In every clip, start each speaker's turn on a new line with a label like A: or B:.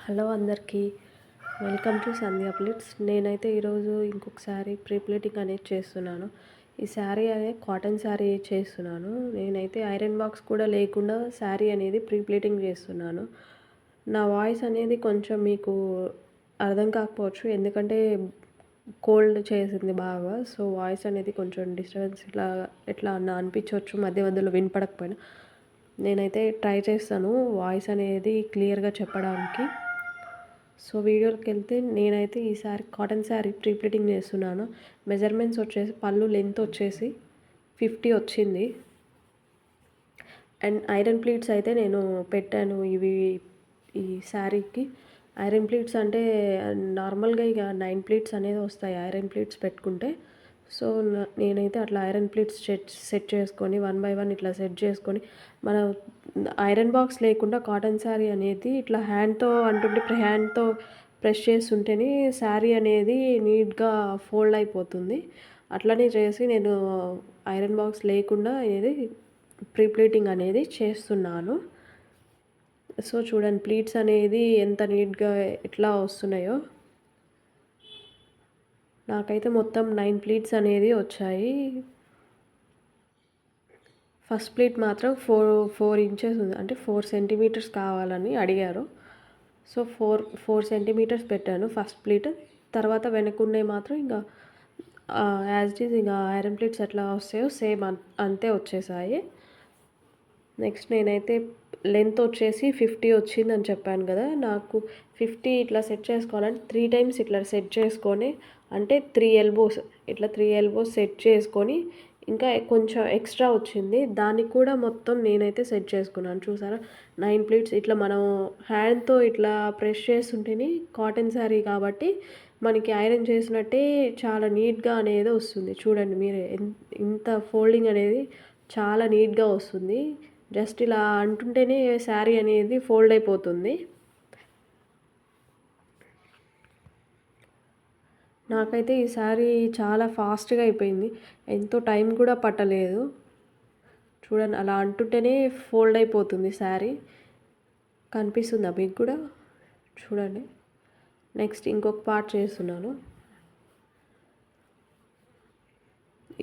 A: Hello అందరికీ welcome to Sandhya pleats. నేనైతే ఈరోజు ఇంకొకసారి ప్రీ ప్లీటింగ్ అనేది చేస్తున్నాను. ఈ శారీ అనేది కాటన్ శారీ చేస్తున్నాను. నేనైతే ఐరన్ బాక్స్ కూడా లేకుండా శారీ అనేది ప్రీ ప్లీటింగ్ చేస్తున్నాను. నా వాయిస్ అనేది కొంచెం మీకు అర్థం కాకపోవచ్చు, ఎందుకంటే కోల్డ్ చేసింది బాగా. సో వాయిస్ అనేది కొంచెం డిస్టర్బెన్స్ ఎట్లా అన్న అనిపించవచ్చు, మధ్య మధ్యలో వినపడకపోయినా. నేనైతే ట్రై చేస్తాను వాయిస్ అనేది క్లియర్గా చెప్పడానికి. సో వీడియోకి వెళ్తే నేనైతే ఈసారి కాటన్ శారీ ప్రీ ప్లీటింగ్ చేస్తున్నాను. మెజర్మెంట్స్ వచ్చేసి పళ్ళు లెంత్ వచ్చేసి 50 వచ్చింది. అండ్ ఐరన్ ప్లీట్స్ అయితే నేను పెట్టాను ఈ శారీకి. ఐరన్ ప్లీట్స్ అంటే నార్మల్గా ఇక 9 ప్లీట్స్ అనేది వస్తాయి ఐరన్ ప్లీట్స్ పెట్టుకుంటే. సో నేనైతే అట్లా ఐరన్ ప్లీట్స్ సెట్ చేసుకొని 1 బై 1 ఇట్లా సెట్ చేసుకొని, మన ఐరన్ బాక్స్ లేకుండా కాటన్ శారీ అనేది ఇట్లా హ్యాండ్తో ప్రెస్ చేస్తుంటేనే శారీ అనేది నీట్గా ఫోల్డ్ అయిపోతుంది. అట్లనే చేసి నేను ఐరన్ బాక్స్ లేకుండా అనేది ప్రీ ప్లీటింగ్ అనేది చేస్తున్నాను. సో చూడండి ప్లీట్స్ అనేది ఎంత నీట్గా ఎట్లా వస్తున్నాయో. నాకైతే మొత్తం 9 ప్లీట్స్ అనేది వచ్చాయి. ఫస్ట్ ప్లీట్ మాత్రం 4 ఇంచెస్ ఉంది, అంటే 4 సెంటీమీటర్స్ కావాలని అడిగారు. సో 4 సెంటీమీటర్స్ పెట్టాను ఫస్ట్ ప్లీట్. తర్వాత వెనకున్నవి మాత్రం ఇంకా యాజ్ ఇట్ ఈజ్ ఇంకా ఐరన్ ప్లీట్స్ ఎట్లా వస్తాయో సేమ్ అంతే వచ్చేసాయి. నెక్స్ట్ నేనైతే లెంత్ వచ్చేసి 50 వచ్చిందని చెప్పాను కదా. నాకు 50 ఇట్లా సెట్ చేసుకోవాలంటే 3 టైమ్స్ ఇట్లా సెట్ చేసుకొని, అంటే 3 ఎల్బోస్ ఇట్లా 3 ఎల్బోస్ సెట్ చేసుకొని, ఇంకా కొంచెం ఎక్స్ట్రా వచ్చింది దానికి కూడా మొత్తం నేనైతే సెట్ చేసుకున్నాను. చూసారా 9 ప్లీట్స్ ఇట్లా మనం హ్యాండ్తో ఇట్లా ప్రెస్ చేస్తుంటేనే కాటన్ శారీ కాబట్టి మనకి ఐరన్ చేసినట్టే చాలా నీట్గా అనేది వస్తుంది. చూడండి మీరే ఇంత ఫోల్డింగ్ అనేది చాలా నీట్గా వస్తుంది. జస్ట్ ఇలా అంటుంటేనే శారీ అనేది ఫోల్డ్ అయిపోతుంది. నాకైతే ఈ శారీ చాలా ఫాస్ట్గా అయిపోయింది, ఎంతో టైం కూడా పట్టలేదు. చూడండి అలా అంటుంటేనే ఫోల్డ్ అయిపోతుంది శారీ. కనిపిస్తుందా మీకు కూడా? చూడండి. నెక్స్ట్ ఇంకొక పార్ట్ చేస్తున్నాను.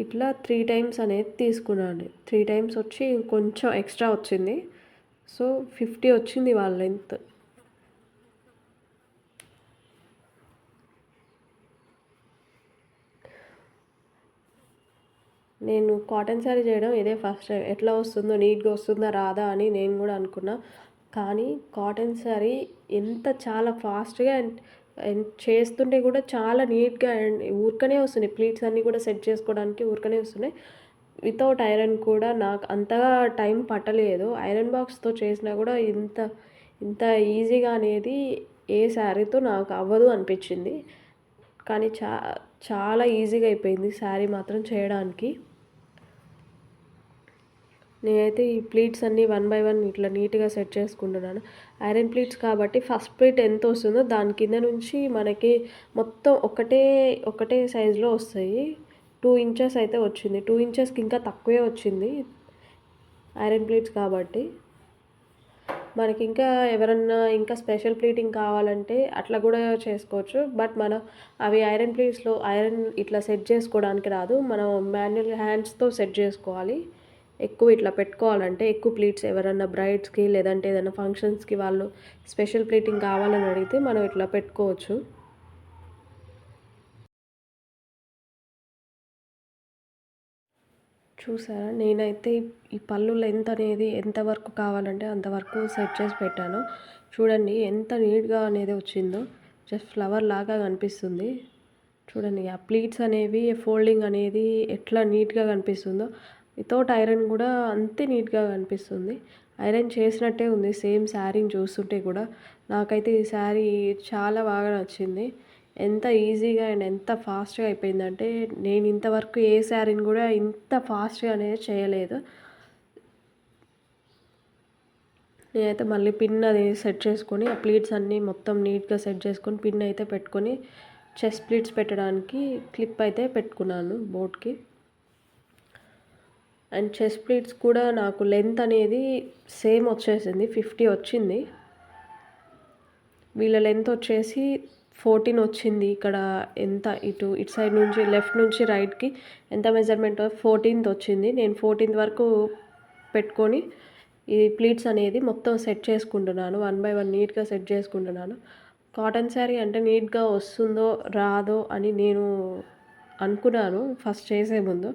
A: ఇట్లా 3 టైమ్స్ అనేది తీసుకున్నాను. 3 టైమ్స్ వచ్చి కొంచెం ఎక్స్ట్రా వచ్చింది. సో 50 వచ్చింది వాళ్ళ లెంత్. నేను కాటన్ శారీ చేయడం ఇదే ఫస్ట్ టైం. ఎట్లా వస్తుందో, నీట్గా వస్తుందా రాదా అని నేను కూడా అనుకున్నా. కానీ కాటన్ శారీ ఎంత చాలా ఫాస్ట్గా అండ్ చేస్తుంటే కూడా చాలా నీట్గా అండ్ ఊరికనే వస్తున్నాయి. ప్లీట్స్ అన్నీ కూడా సెట్ చేసుకోవడానికి ఊరికనే వస్తున్నాయి. వితౌట్ ఐరన్ కూడా నాకు అంతగా టైం పట్టలేదు. ఐరన్ బాక్స్తో చేసినా కూడా ఇంత ఈజీగా అనేది ఏ శారీతో నాకు అవ్వదు అనిపించింది. కానీ చాలా ఈజీగా అయిపోయింది శారీ మాత్రం చేయడానికి. నేనైతే ఈ ప్లీట్స్ అన్నీ 1 బై 1 ఇట్లా నీట్గా సెట్ చేసుకుంటున్నాను. ఐరన్ ప్లీట్స్ కాబట్టి ఫస్ట్ ప్లీట్ ఎంత వస్తుందో దాని కింద నుంచి మనకి మొత్తం ఒకటే సైజులో వస్తాయి. 2 ఇంచెస్ అయితే వచ్చింది. 2 ఇంచెస్కి ఇంకా తక్కువే వచ్చింది ఐరన్ ప్లీట్స్ కాబట్టి. మనకి ఇంకా ఎవరన్నా ఇంకా స్పెషల్ ప్లీటింగ్ కావాలంటే అట్లా కూడా చేసుకోవచ్చు. బట్ మనం అవి ఐరన్ ప్లీట్స్లో ఐరన్ ఇట్లా సెట్ చేసుకోవడానికి రాదు. మనం మాన్యువల్ హ్యాండ్స్తో సెట్ చేసుకోవాలి. ఎక్కువ ఇట్లా పెట్టుకోవాలంటే ఎక్కువ ప్లీట్స్ ఎవరన్నా బ్రైడ్స్కి లేదంటే ఏదైనా ఫంక్షన్స్కి వాళ్ళు స్పెషల్ ప్లీటింగ్ కావాలని అడిగితే మనం ఇట్లా పెట్టుకోవచ్చు. చూసారా నేనైతే ఈ పళ్ళు లెంత్ అనేది ఎంతవరకు కావాలంటే అంతవరకు సెట్ చేసి పెట్టాను. చూడండి ఎంత నీట్గా అనేది వచ్చిందో, జస్ట్ ఫ్లవర్ లాగా కనిపిస్తుంది. చూడండి ఆ ప్లీట్స్ అనేవి ఫోల్డింగ్ అనేది ఎట్లా నీట్గా కనిపిస్తుందో, వితౌట్ ఐరన్ కూడా అంతే నీట్గా కనిపిస్తుంది. ఐరన్ చేసినట్టే ఉంది సేమ్ శారీని చూస్తుంటే కూడా. నాకైతే ఈ శారీ చాలా బాగా నచ్చింది. ఎంత ఈజీగా అండ్ ఎంత ఫాస్ట్గా అయిపోయిందంటే నేను ఇంతవరకు ఏ శారీని కూడా ఇంత ఫాస్ట్గా అనేది చేయలేదు. నేనైతే మళ్ళీ పిన్ అది సెట్ చేసుకొని ఆ ప్లీట్స్ అన్నీ మొత్తం నీట్గా సెట్ చేసుకొని పిన్ అయితే పెట్టుకొని చెస్ట్ ప్లీట్స్ పెట్టడానికి క్లిప్ అయితే పెట్టుకున్నాను బోర్డ్కి. అండ్ చెస్ట్ ప్లీట్స్ కూడా నాకు లెంత్ అనేది సేమ్ వచ్చేసింది, 50 వచ్చింది. వీళ్ళ లెంత్ వచ్చేసి 14 వచ్చింది. ఇక్కడ ఎంత ఇటు సైడ్ నుంచి లెఫ్ట్ నుంచి రైట్‌కి ఎంత మెజర్‌మెంట్ 14th వచ్చింది. నేను 14th వరకు పెట్టుకొని ఈ ప్లీట్స్ అనేది మొత్తం సెట్ చేసుకుంటున్నాను. 1 బై 1 నీట్‌గా సెట్ చేసుకుంటున్నాను. కాటన్ శారీ అంటే నీట్‌గా వస్తుందో రాదో అని నేను అనుకున్నాను ఫస్ట్ చేసే ముందు.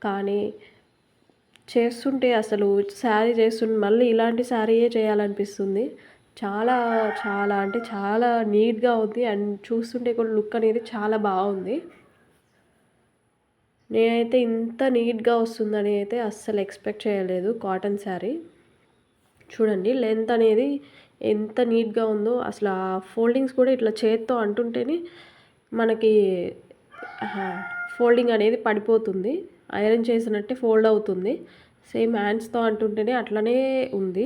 A: కానీ చేస్తుంటే అసలు శారీ చేస్తుంటే మళ్ళీ ఇలాంటి శారీయే చేయాలనిపిస్తుంది. చాలా చాలా అంటే చాలా నీట్‌గా ఉంది. అండ్ చూస్తుంటే కూడా లుక్ అనేది చాలా బాగుంది. నేనైతే ఇంత నీట్‌గా వస్తుందని అయితే అస్సలు ఎక్స్‌పెక్ట్ చేయలేదు కాటన్ శారీ. చూడండి లెంత్ అనేది ఎంత నీట్‌గా ఉందో అసలు ఆ ఫోల్డింగ్స్ కూడా ఇట్లా చేత్తో అంటుంటేనే మనకి ఫోల్డింగ్ అనేది పడిపోతుంది. ఐరన్ చేసినట్టే ఫోల్డ్ అవుతుంది. సేమ్ హ్యాండ్స్‌తో అంటుంటేనే అట్లనే ఉంది.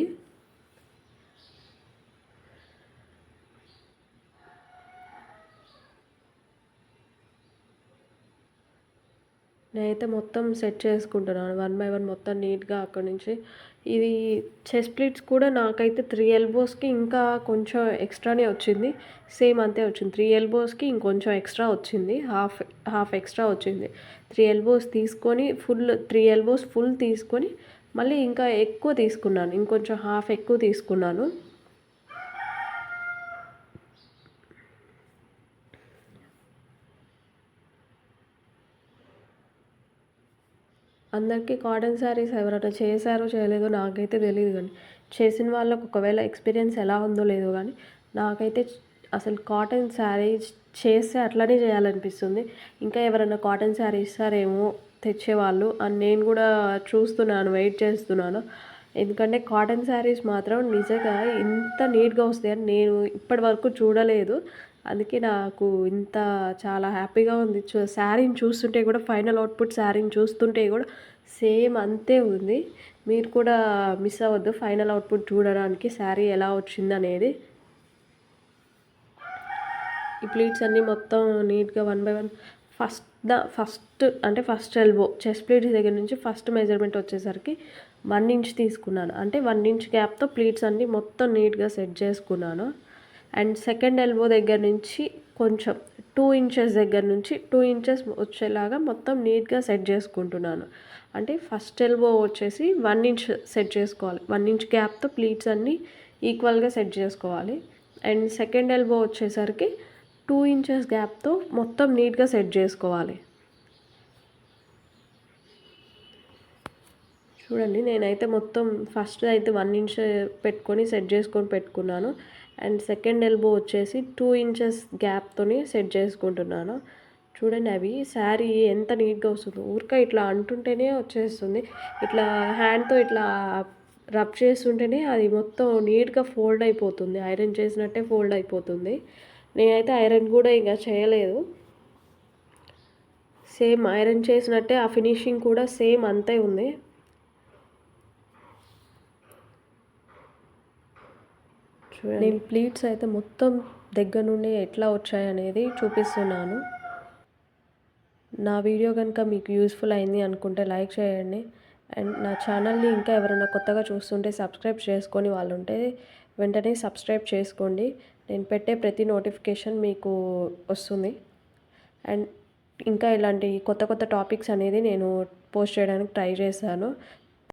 A: నేనైతే మొత్తం సెట్ చేసుకుంటున్నాను. 1 బై 1 మొత్తం నీట్‌గా అక్కడి నుంచి ఇది చెస్ట్ ప్లీట్స్ కూడా నాకైతే 3 ఎల్బోస్‌కి ఇంకా కొంచెం ఎక్స్ట్రానే వచ్చింది. సేమ్ అంతే వచ్చింది. 3 ఎల్బోస్‌కి ఇంకొంచెం ఎక్స్ట్రా వచ్చింది. హాఫ్ ఎక్స్ట్రా వచ్చింది. 3 ఎల్బోస్ తీసుకొని 3 ఎల్బోస్ ఫుల్ తీసుకొని మళ్ళీ ఇంకా ఎక్కువ తీసుకున్నాను. ఇంకొంచెం హాఫ్ ఎక్కువ తీసుకున్నాను. అందరికీ కాటన్ శారీస్ ఎవరైనా చేశారో చేయలేదో నాకైతే తెలీదు కానీ చేసిన వాళ్ళకు ఒకవేళ ఎక్స్పీరియన్స్ ఎలా ఉందో లేదో కానీ నాకైతే అసలు కాటన్ శారీస్ చేస్తే అట్లనే చేయాలనిపిస్తుంది. ఇంకా ఎవరైనా కాటన్ శారీ ఇస్తారేమో తెచ్చేవాళ్ళు అని నేను కూడా చూస్తున్నాను, వెయిట్ చేస్తున్నాను. ఎందుకంటే కాటన్ శారీస్ మాత్రం నిజంగా ఇంత నీట్‌గా వస్తాయని నేను ఇప్పటి వరకు చూడలేదు. అందుకే నాకు ఇంత చాలా హ్యాపీగా ఉంది. శారీని చూస్తుంటే కూడా ఫైనల్ అవుట్‌పుట్ శారీని చూస్తుంటే కూడా సేమ్ అంతే ఉంది. మీరు కూడా మిస్ అవ్వద్దు ఫైనల్ అవుట్‌పుట్ చూడడానికి శారీ ఎలా వచ్చిందనేది. ఈ ప్లీట్స్ అన్నీ మొత్తం నీట్‌గా 1 by 1 first elbow chest pleats దగ్గర నుంచి ఫస్ట్ మెజర్‌మెంట్ వచ్చేసరికి 1 ఇంచ్ తీసుకున్నాను. అంటే 1 ఇంచ్ గ్యాప్‌తో ప్లీట్స్ అన్నీ మొత్తం నీట్‌గా సెట్ చేసుకున్నాను. అండ్ సెకండ్ ఎల్బో దగ్గర నుంచి కొంచెం 2 ఇంచెస్ దగ్గర నుంచి 2 ఇంచెస్ వచ్చేలాగా మొత్తం నీట్‌గా సెట్ చేసుకుంటున్నాను. అంటే ఫస్ట్ ఎల్బో వచ్చేసి 1 ఇంచ్ సెట్ చేసుకోవాలి. 1 ఇంచ్ గ్యాప్‌తో ప్లీట్స్ అన్నీ ఈక్వల్‌గా సెట్ చేసుకోవాలి. అండ్ సెకండ్ ఎల్బో వచ్చేసరికి 2 ఇంచెస్ గ్యాప్‌తో మొత్తం నీట్‌గా సెట్ చేసుకోవాలి. చూడండి నేనైతే మొత్తం ఫస్ట్ అయితే 1 ఇంచ్ పెట్టుకొని సెట్ చేసుకొని పెట్టుకున్నాను. అండ్ సెకండ్ ఎల్బో వచ్చేసి 2 ఇంచెస్ గ్యాప్‌తోని సెట్ చేసుకుంటున్నాను. చూడండి అవి శారీ ఎంత నీట్‌గా వస్తుందో. ఊరికే ఇట్లా అంటుంటేనే వచ్చేస్తుంది. ఇట్లా హ్యాండ్‌తో ఇట్లా రబ్ చేస్తుంటేనే అది మొత్తం నీట్‌గా ఫోల్డ్ అయిపోతుంది. ఐరన్ చేసినట్టే ఫోల్డ్ అయిపోతుంది. నేనైతే ఐరన్ కూడా ఇంకా చేయలేదు. సేమ్ ఐరన్ చేసినట్టే ఆ ఫినిషింగ్ కూడా సేమ్ అంతే ఉంది. చూడండి నేను ప్లీట్స్ అయితే మొత్తం దగ్గర నుండి ఎట్లా వచ్చాయనేది చూపిస్తున్నాను. నా వీడియో కనుక మీకు యూస్ఫుల్ అయింది అనుకుంటే లైక్ చేయండి. అండ్ నా ఛానల్ని ఇంకా ఎవరైనా కొత్తగా చూస్తుంటే సబ్స్క్రైబ్ చేసుకొని వాళ్ళు ఉంటే వెంటనే సబ్స్క్రైబ్ చేసుకోండి. నేను పెట్టే ప్రతి నోటిఫికేషన్ మీకు వస్తుంది. అండ్ ఇంకా ఇలాంటి కొత్త కొత్త టాపిక్స్ అనేది నేను పోస్ట్ చేయడానికి ట్రై చేశాను.